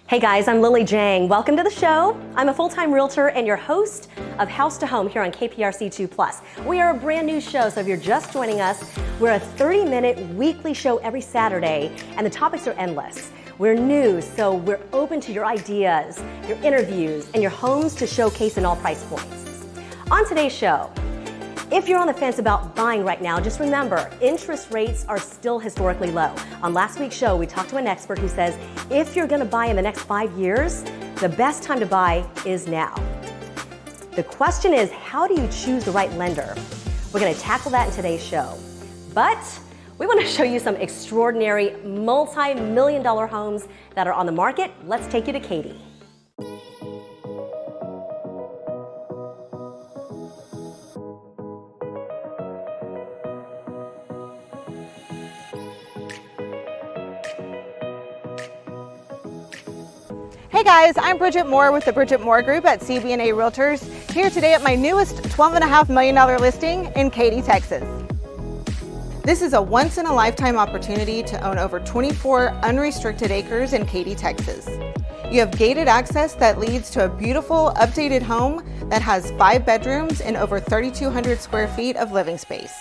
Hey guys, I'm Lily Jang. Welcome to the show. I'm a full-time realtor and your host of House to Home here on KPRC2+. We are a brand new show, so if you're just joining us, we're a 30-minute weekly show every Saturday, and the topics are endless. We're new, so we're open to your ideas, your interviews, and your homes to showcase in all price points. On today's show, if you're on the fence about buying right now, just remember, interest rates are still historically low. On last week's show, we talked to an expert who says if you're going to buy in the next 5 years, the best time to buy is now. The question is, how do you choose the right lender? We're going to tackle that in today's show. But we want to show you some extraordinary multi-million-dollar homes that are on the market. Let's take you to Katy. Hey guys, I'm Bridget Moore with the Bridget Moore Group at CB&A Realtors, here today at my newest $12.5 million listing in Katy, Texas. This is a once-in-a-lifetime opportunity to own over 24 unrestricted acres in Katy, Texas. You have gated access that leads to a beautiful, updated home that has 5 bedrooms and over 3,200 square feet of living space.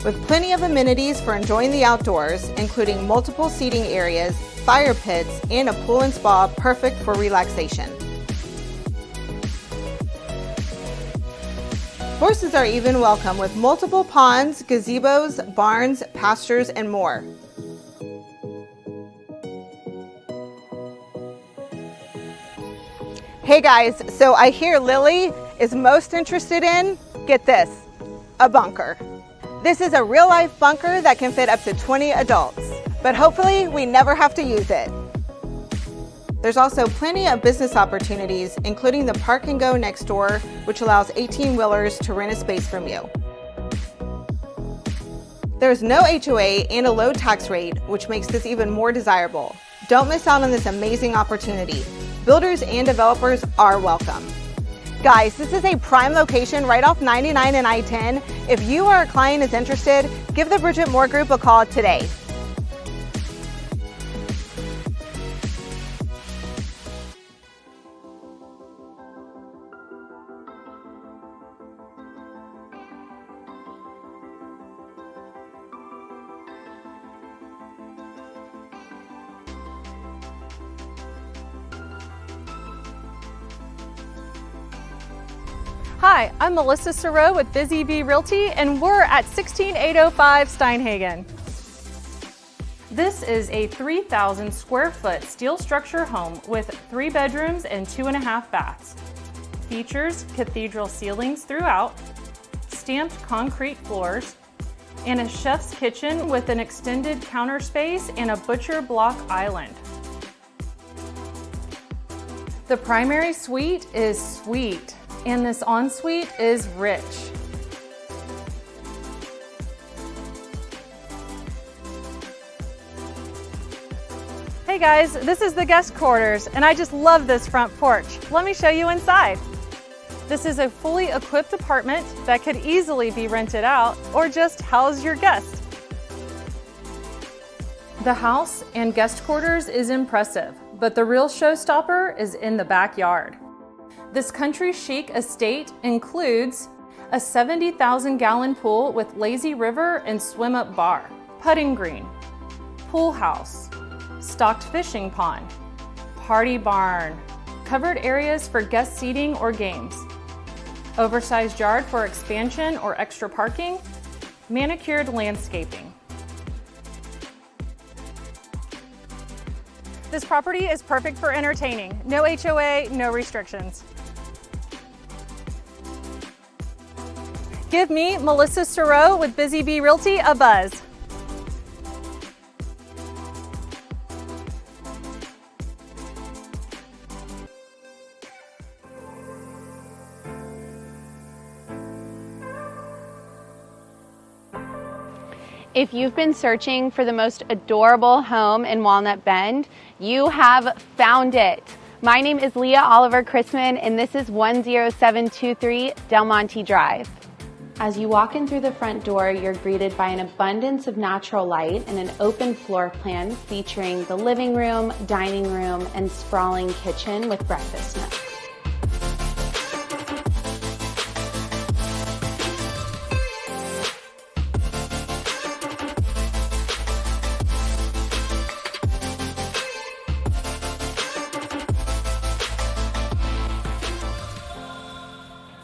With plenty of amenities for enjoying the outdoors, including multiple seating areas, fire pits, and a pool and spa perfect for relaxation. Horses are even welcome with multiple ponds, gazebos, barns, pastures, and more. Hey guys, so I hear Lily is most interested in, get this, a bunker. This is a real-life bunker that can fit up to 20 adults, but hopefully we never have to use it. There's also plenty of business opportunities, including the Park and Go next door, which allows 18-wheelers to rent a space from you. There's no HOA and a low tax rate, which makes this even more desirable. Don't miss out on this amazing opportunity. Builders and developers are welcome. Guys, this is a prime location right off 99 and I-10. If you or a client is interested, give the Bridget Moore Group a call today. Hi, I'm Melissa Sereau with Busy Bee Realty, and we're at 16805 Steinhagen. This is a 3,000 square foot steel structure home with 3 bedrooms and 2.5 baths. Features cathedral ceilings throughout, stamped concrete floors, and a chef's kitchen with an extended counter space and a butcher block island. The primary suite is sweet, and this ensuite is rich. Hey guys, this is the guest quarters, and I just love this front porch. Let me show you inside. This is a fully equipped apartment that could easily be rented out or just house your guests. The house and guest quarters is impressive, but the real showstopper is in the backyard. This country chic estate includes a 70,000-gallon pool with lazy river and swim-up bar, putting green, pool house, stocked fishing pond, party barn, covered areas for guest seating or games, oversized yard for expansion or extra parking, manicured landscaping. This property is perfect for entertaining. No HOA, no restrictions. Give me, Melissa Sereau with Busy Bee Realty, a buzz. If you've been searching for the most adorable home in Walnut Bend, you have found it. My name is Leah Oliver Chrisman, and this is 10723 Del Monte Drive. As you walk in through the front door, you're greeted by an abundance of natural light and an open floor plan featuring the living room, dining room, and sprawling kitchen with breakfast nook.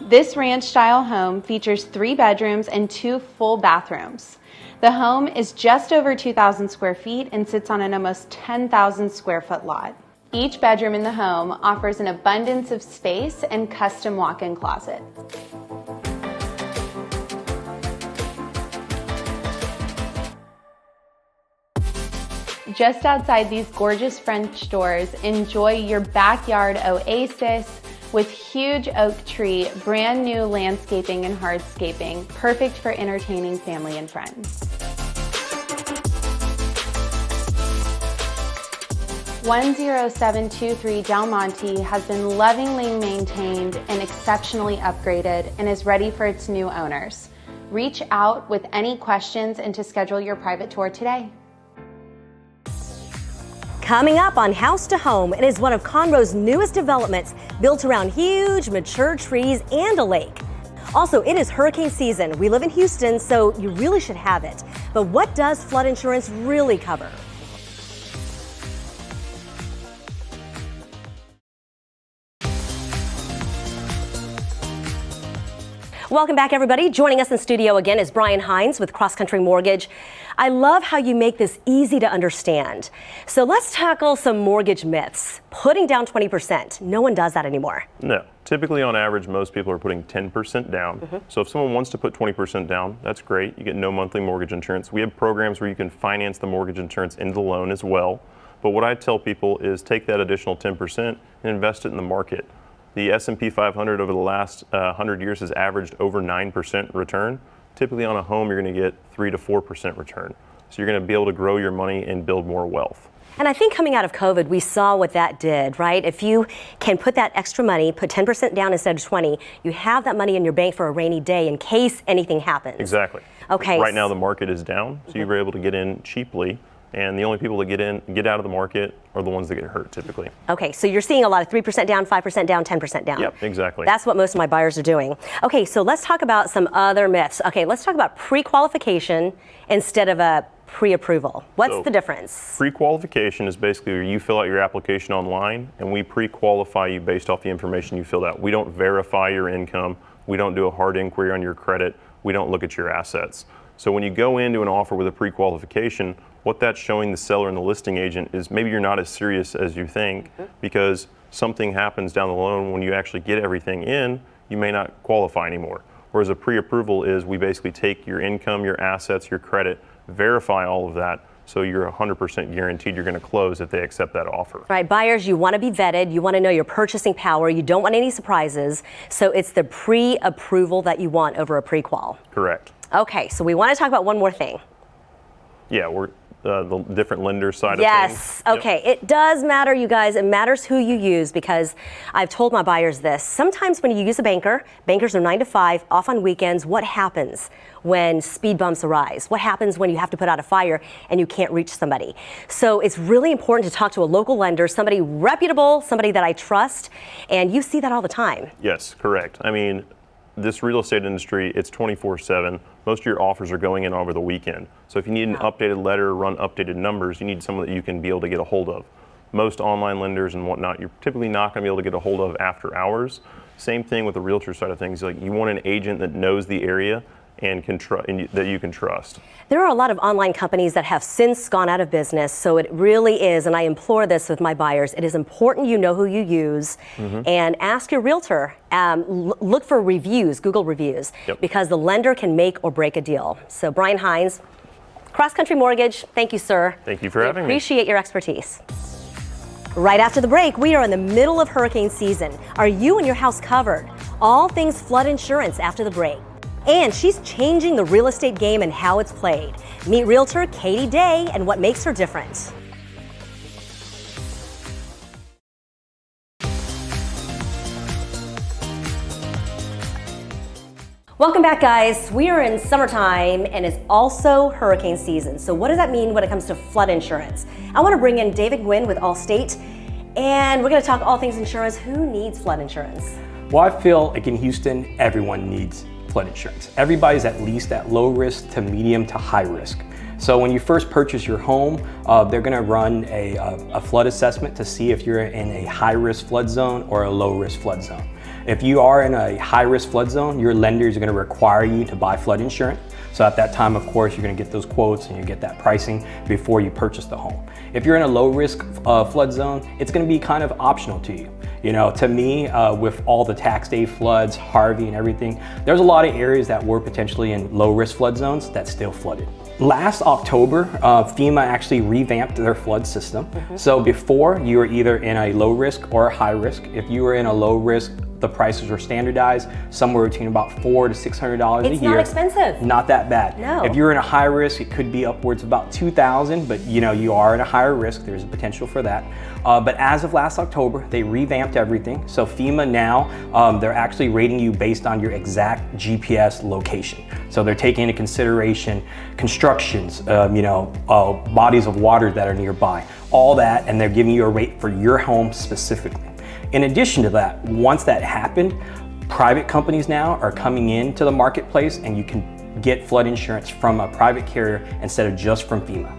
This ranch-style home features 3 bedrooms and 2 full bathrooms. The home is just over 2,000 square feet and sits on an almost 10,000 square foot lot. Each bedroom in the home offers an abundance of space and custom walk-in closet. Just outside these gorgeous French doors, enjoy your backyard oasis with huge oak tree, brand new landscaping and hardscaping, perfect for entertaining family and friends. 10723 Del Monte has been lovingly maintained and exceptionally upgraded and is ready for its new owners. Reach out with any questions and to schedule your private tour today. Coming up on House to Home, it is one of Conroe's newest developments built around huge mature trees and a lake. Also, it is hurricane season. We live in Houston, so you really should have it. But what does flood insurance really cover? Welcome back, everybody. Joining us in studio again is Brian Hines with Cross Country Mortgage. I love how you make this easy to understand. So let's tackle some mortgage myths. Putting down 20%. No one does that anymore. No. Typically, on average, most people are putting 10% down. So if someone wants to put 20% down, that's great. You get no monthly mortgage insurance. We have programs where you can finance the mortgage insurance into the loan as well. But what I tell people is take that additional 10% and invest it in the market. The S&P 500 over the last 100 years has averaged over 9% return. Typically on a home, you're going to get 3 to 4% return. So you're going to be able to grow your money and build more wealth. And I think coming out of COVID, we saw what that did, right? If you can put that extra money, put 10% down instead of 20, you have that money in your bank for a rainy day in case anything happens. Exactly. Okay. Right now the market is down, so you were able to get in cheaply. And the only people that get out of the market are the ones that get hurt typically. Okay, so you're seeing a lot of 3% down, 5% down, 10% down. Yep, exactly. That's what most of my buyers are doing. Okay, so let's talk about some other myths. Okay, let's talk about pre-qualification instead of a pre-approval. What's the difference? Pre-qualification is basically where you fill out your application online and we pre-qualify you based off the information you filled out. We don't verify your income. We don't do a hard inquiry on your credit. We don't look at your assets. So when you go into an offer with a pre-qualification, what that's showing the seller and the listing agent is maybe you're not as serious as you think because something happens down the loan when you actually get everything in, you may not qualify anymore. Whereas a pre-approval is we basically take your income, your assets, your credit, verify all of that so you're 100% guaranteed you're going to close if they accept that offer. Right, buyers, you want to be vetted, you want to know your purchasing power, you don't want any surprises, so it's the pre-approval that you want over a pre-qual. Correct. Okay, so we want to talk about one more thing. Yeah, we're the different lender side of things. Yes, okay, It does matter, you guys. It matters who you use because I've told my buyers this. Sometimes when you use a banker, bankers are 9 to 5, off on weekends. What happens when speed bumps arise? What happens when you have to put out a fire and you can't reach somebody? So it's really important to talk to a local lender, somebody reputable, somebody that I trust, and you see that all the time. Yes, correct. I mean, this real estate industry, it's 24/7. Most of your offers are going in over the weekend. So if you need an updated letter, run updated numbers, you need someone that you can be able to get a hold of. Most online lenders and whatnot, you're typically not going to be able to get a hold of after hours. Same thing with the realtor side of things. Like you want an agent that knows the area and that you can trust. There are a lot of online companies that have since gone out of business, so it really is, and I implore this with my buyers, it is important you know who you use and ask your realtor. Look for reviews, Google reviews, because the lender can make or break a deal. So Brian Hines, Cross Country Mortgage, thank you, sir. Thank you for having me. Appreciate your expertise. Right after the break, we are in the middle of hurricane season. Are you and your house covered? All things flood insurance after the break. And she's changing the real estate game and how it's played. Meet realtor Katy Day and what makes her different. Welcome back, guys. We are in summertime and it's also hurricane season. So what does that mean when it comes to flood insurance? I want to bring in David Nguyen with Allstate, and we're going to talk all things insurance. Who needs flood insurance? Well, I feel like in Houston, everyone needs flood insurance. Everybody's at least at low risk to medium to high risk. So when you first purchase your home, they're going to run a flood assessment to see if you're in a high risk flood zone or a low risk flood zone. If you are in a high-risk flood zone, your lenders are going to require you to buy flood insurance. So at that time, of course, you're going to get those quotes and you get that pricing before you purchase the home. If you're in a low-risk flood zone, it's going to be kind of optional to you. You know, to me, with all the tax day floods, Harvey and everything, there's a lot of areas that were potentially in low-risk flood zones that still flooded. Last October, FEMA actually revamped their flood system. So before, you were either in a low risk or a high risk. If you were in a low risk, the prices were standardized, somewhere between about $400 to $600 a year. It's not expensive. Not that bad. No. If you're in a high risk, it could be upwards of about $2,000, but you know, you are in a higher risk, there's a potential for that. But as of last October, they revamped everything. So FEMA now, they're actually rating you based on your exact GPS location. So they're taking into consideration constructions, bodies of water that are nearby, all that, and they're giving you a rate for your home specifically. In addition to that, once that happened, private companies now are coming into the marketplace and you can get flood insurance from a private carrier instead of just from FEMA.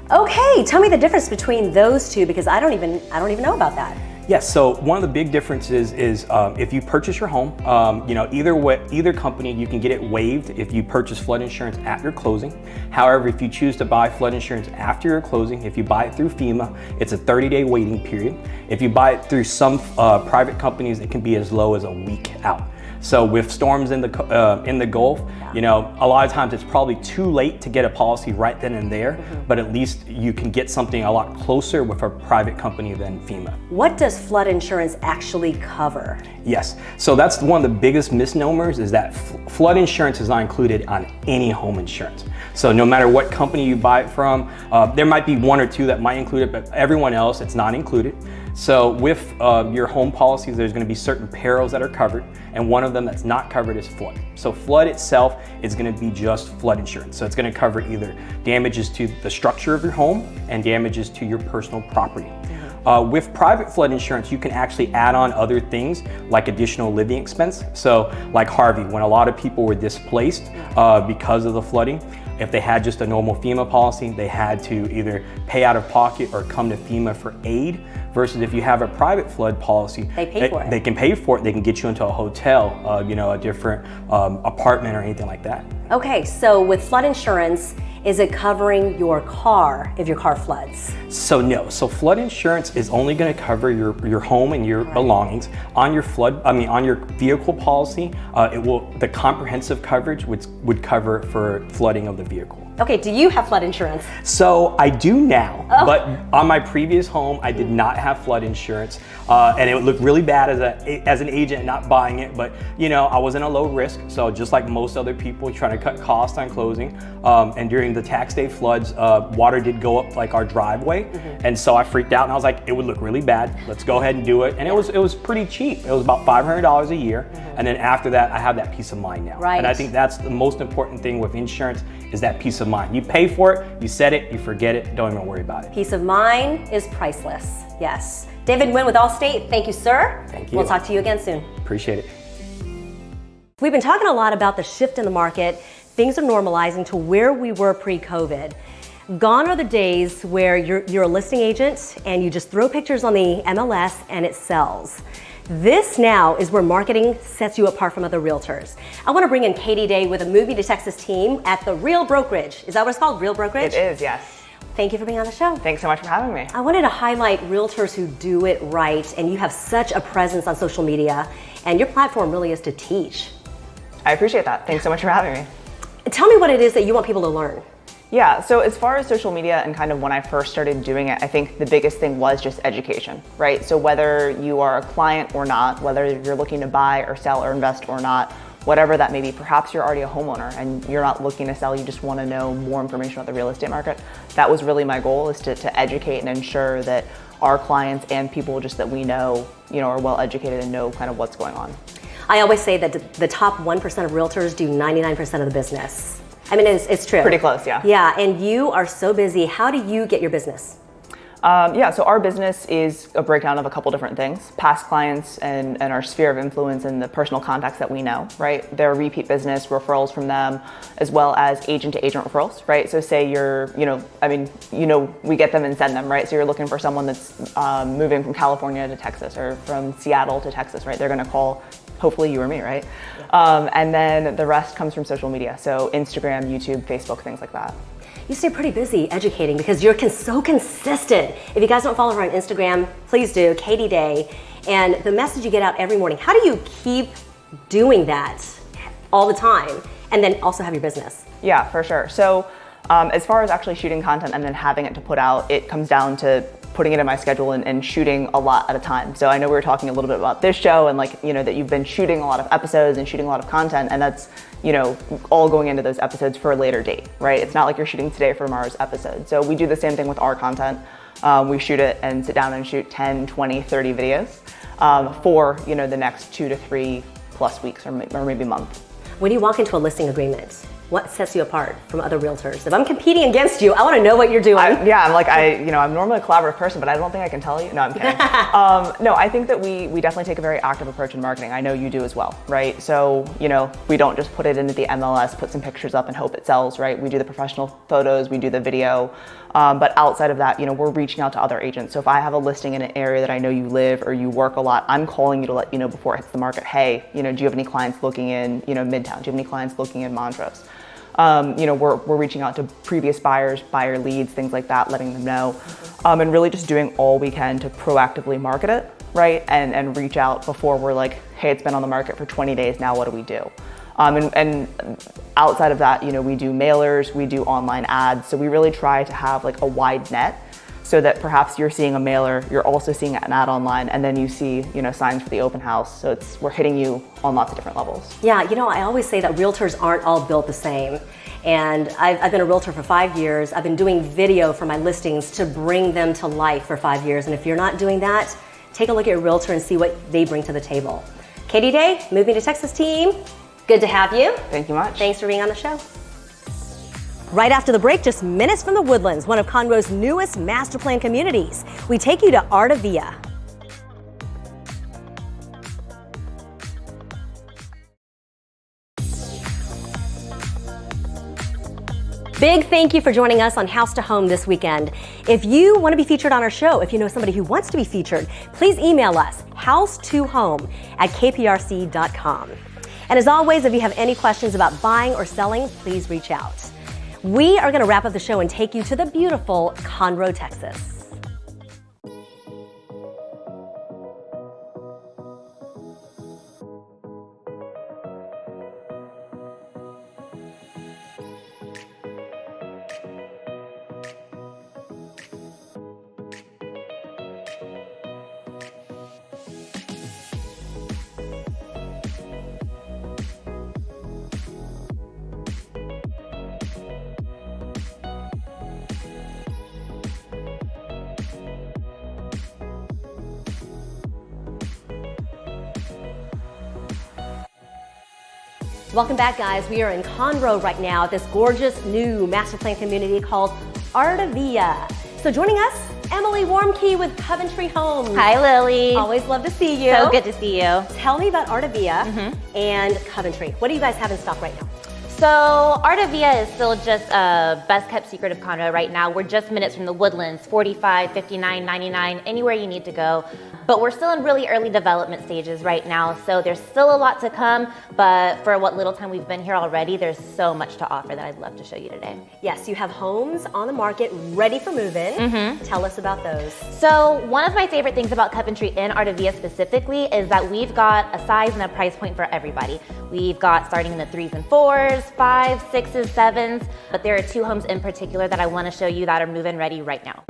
Okay, tell me the difference between those two, because I don't even know about that. Yes, so one of the big differences is if you purchase your home, either company, you can get it waived if you purchase flood insurance at your closing. However, if you choose to buy flood insurance after your closing, if you buy it through FEMA, it's a 30-day waiting period. If you buy it through some private companies, it can be as low as a week out. So with storms in the Gulf, you know, a lot of times it's probably too late to get a policy right then and there, but at least you can get something a lot closer with a private company than FEMA. What does flood insurance actually cover? Yes, so that's one of the biggest misnomers, is that flood insurance is not included on any home insurance. So no matter what company you buy it from, there might be one or two that might include it, but everyone else, it's not included. So with your home policies, there's going to be certain perils that are covered, and one of them that's not covered is flood. So flood itself is going to be just flood insurance. So it's going to cover either damages to the structure of your home and damages to your personal property. With private flood insurance, you can actually add on other things like additional living expense. So like Harvey, when a lot of people were displaced because of the flooding, if they had just a normal FEMA policy, they had to either pay out of pocket or come to FEMA for aid. Versus if you have a private flood policy, they pay for it. They can pay for it. They can get you into a hotel, a different apartment or anything like that. Okay, so with flood insurance, is it covering your car if your car floods? So no. So flood insurance is only going to cover your home and your belongings. On your on your vehicle policy, the comprehensive coverage would cover for flooding of the vehicle. Okay, do you have flood insurance? So I do now, but on my previous home, I did not have flood insurance, and it would look really bad as an agent not buying it. But you know, I was in a low risk, so just like most other people, trying to cut costs on closing. And during the tax day floods, water did go up like our driveway, and so I freaked out and I was like, it would look really bad. Let's go ahead and do it. And it was pretty cheap. It was about $500 a year, and then after that, I have that peace of mind now. Right. And I think that's the most important thing with insurance, is that peace of mind. You pay for it, you set it, you forget it, don't even worry about it. Peace of mind is priceless. Yes. David Nguyen with Allstate, thank you, sir. Thank you. We'll talk to you again soon. Appreciate it. We've been talking a lot about the shift in the market. Things are normalizing to where we were pre-COVID. Gone are the days where you're a listing agent and you just throw pictures on the MLS and it sells. This now is where marketing sets you apart from other realtors. I want to bring in Katy Day with a Movie to Texas team at the Real Brokerage. Is that what it's called, Real Brokerage? It is, yes. Thank you for being on the show. Thanks so much for having me. I wanted to highlight realtors who do it right, and you have such a presence on social media, and your platform really is to teach. I appreciate that. Thanks so much for having me. Tell me what it is that you want people to learn. Yeah, so as far as social media and kind of when I first started doing it, I think the biggest thing was just education, right? So whether you are a client or not, whether you're looking to buy or sell or invest or not, whatever that may be, perhaps you're already a homeowner and you're not looking to sell, you just want to know more information about the real estate market. That was really my goal, is to educate and ensure that our clients and people just that we know, are well educated and know kind of what's going on. I always say that the top 1% of realtors do 99% of the business. I mean, it's true. Pretty close, yeah. Yeah, and you are so busy. How do you get your business? Yeah, so our business is a breakdown of a couple different things: past clients and our sphere of influence and the personal contacts that we know, right? Their repeat business, referrals from them, as well as agent to agent referrals, right? So say you're, we get them and send them, right? So you're looking for someone that's moving from California to Texas or from Seattle to Texas, right? They're gonna call hopefully you or me, right? Yeah. And then the rest comes from social media. So Instagram, YouTube, Facebook, things like that. You stay pretty busy educating because you're so consistent. If you guys don't follow her on Instagram, please do, Katy Day. And the message you get out every morning, how do you keep doing that all the time and then also have your business? Yeah, for sure. So as far as actually shooting content and then having it to put out, it comes down to putting it in my schedule and shooting a lot at a time. So I know we were talking a little bit about this show and that you've been shooting a lot of episodes and shooting a lot of content, and that's, all going into those episodes for a later date, right? It's not like you're shooting today for tomorrow's episode. So we do the same thing with our content. We shoot it and sit down and shoot 10, 20, 30 videos for, the next 2 to 3 plus weeks or maybe month. When you walk into a listing agreement, what sets you apart from other realtors? If I'm competing against you, I want to know what you're doing. I'm normally a collaborative person, but I don't think I can tell you. No, I'm kidding. No, I think that we definitely take a very active approach in marketing. I know you do as well, right? So, we don't just put it into the MLS, put some pictures up and hope it sells, right? We do the professional photos, we do the video. But outside of that, we're reaching out to other agents. So if I have a listing in an area that I know you live or you work a lot, I'm calling you to let you know before it hits the market, hey, do you have any clients looking in, Midtown? Do you have any clients looking in Montrose? We're reaching out to previous buyers, buyer leads, things like that, letting them know, and really just doing all we can to proactively market it, right? And reach out before we're like, hey, it's been on the market for 20 days now, what do we do? And outside of that, we do mailers, we do online ads. So we really try to have like a wide net so that perhaps you're seeing a mailer, you're also seeing an ad online, and then you see, signs for the open house. So we're hitting you on lots of different levels. Yeah, I always say that realtors aren't all built the same. And I've been a realtor for 5 years. I've been doing video for my listings to bring them to life for 5 years. And if you're not doing that, take a look at your realtor and see what they bring to the table. Katy Day, Moving to Texas team, good to have you. Thank you much. Thanks for being on the show. Right after the break, just minutes from the Woodlands, one of Conroe's newest master plan communities, we take you to Artavia. Big thank you for joining us on House to Home this weekend. If you want to be featured on our show, if you know somebody who wants to be featured, please email us, house2home@kprc.com. And as always, if you have any questions about buying or selling, please reach out. We are going to wrap up the show and take you to the beautiful Conroe, Texas. Welcome back, guys. We are in Conroe right now at this gorgeous new master plan community called Artavia. So joining us, Emily Warmke with Coventry Homes. Hi, Lily. Always love to see you. So good to see you. Tell me about Artavia and Coventry. What do you guys have in stock right now? So Artavia is still just a best kept secret of Conroe right now. We're just minutes from the Woodlands, 45, 59, 99, anywhere you need to go. But we're still in really early development stages right now, so there's still a lot to come, but for what little time we've been here already, there's so much to offer that I'd love to show you today. Yes, you have homes on the market ready for move-in. Tell us about those. So one of my favorite things about Coventry in Artavia specifically is that we've got a size and a price point for everybody. We've got starting in the 3s and 4s, 5s, 6s, 7s, but there are 2 homes in particular that I want to show you that are move-in ready right now.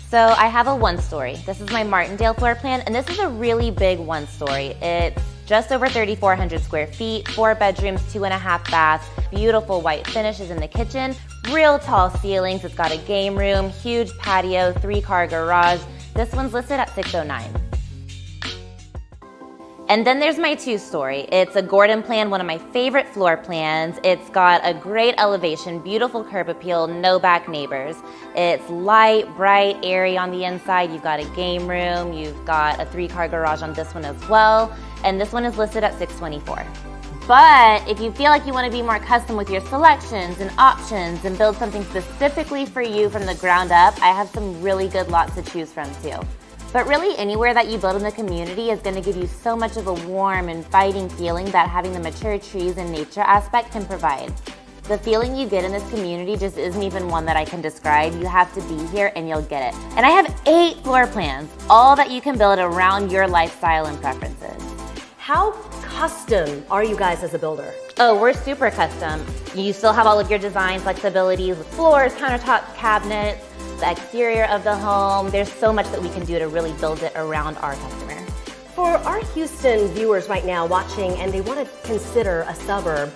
So I have a 1-story. This is my Martindale floor plan, and this is a really big 1-story. It's just over 3,400 square feet, 4 bedrooms, 2.5 baths, beautiful white finishes in the kitchen, real tall ceilings. It's got a game room, huge patio, 3-car garage. This one's listed at $609,000. And then there's my two-story. It's a Gordon plan, one of my favorite floor plans. It's got a great elevation, beautiful curb appeal, no back neighbors. It's light, bright, airy on the inside. You've got a game room. You've got a 3-car garage on this one as well. And this one is listed at $624. But if you feel like you want to be more custom with your selections and options and build something specifically for you from the ground up, I have some really good lots to choose from too. But really, anywhere that you build in the community is going to give you so much of a warm, inviting feeling that having the mature trees and nature aspect can provide. The feeling you get in this community just isn't even one that I can describe. You have to be here and you'll get it. And I have 8 floor plans, all that you can build around your lifestyle and preferences. How custom are you guys as a builder? Oh, we're super custom. You still have all of your design flexibilities with floors, countertops, cabinets, the exterior of the home. There's so much that we can do to really build it around our customer. For our Houston viewers right now watching and they want to consider a suburb,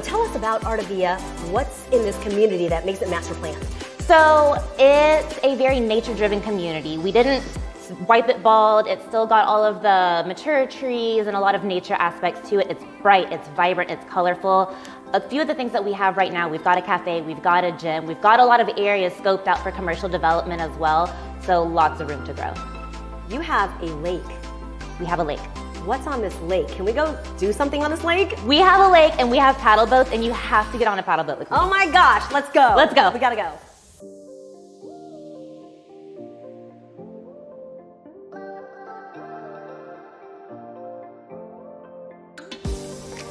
tell us about Artavia. What's in this community that makes it master planned? So it's a very nature-driven community. We didn't wipe it bald. It's still got all of the mature trees and a lot of nature aspects to it. It's bright, it's vibrant, it's colorful. A few of the things that we have right now, we've got a cafe, we've got a gym, we've got a lot of areas scoped out for commercial development as well, so lots of room to grow. You have a lake. We have a lake. What's on this lake? Can we go do something on this lake? We have a lake and we have paddle boats, and you have to get on a paddle boat with me. Oh my gosh, let's go. Let's go. We gotta go.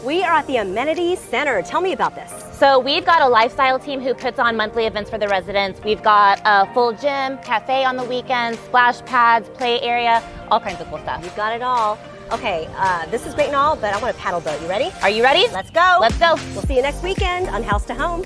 We are at the Amenity Center. Tell me about this. So we've got a lifestyle team who puts on monthly events for the residents. We've got a full gym, cafe on the weekends, splash pads, play area, all kinds of cool stuff. You've got it all. Okay, this is great and all, but I want a paddle boat. You ready? Are you ready? Let's go. Let's go. We'll see you next weekend on House to Home.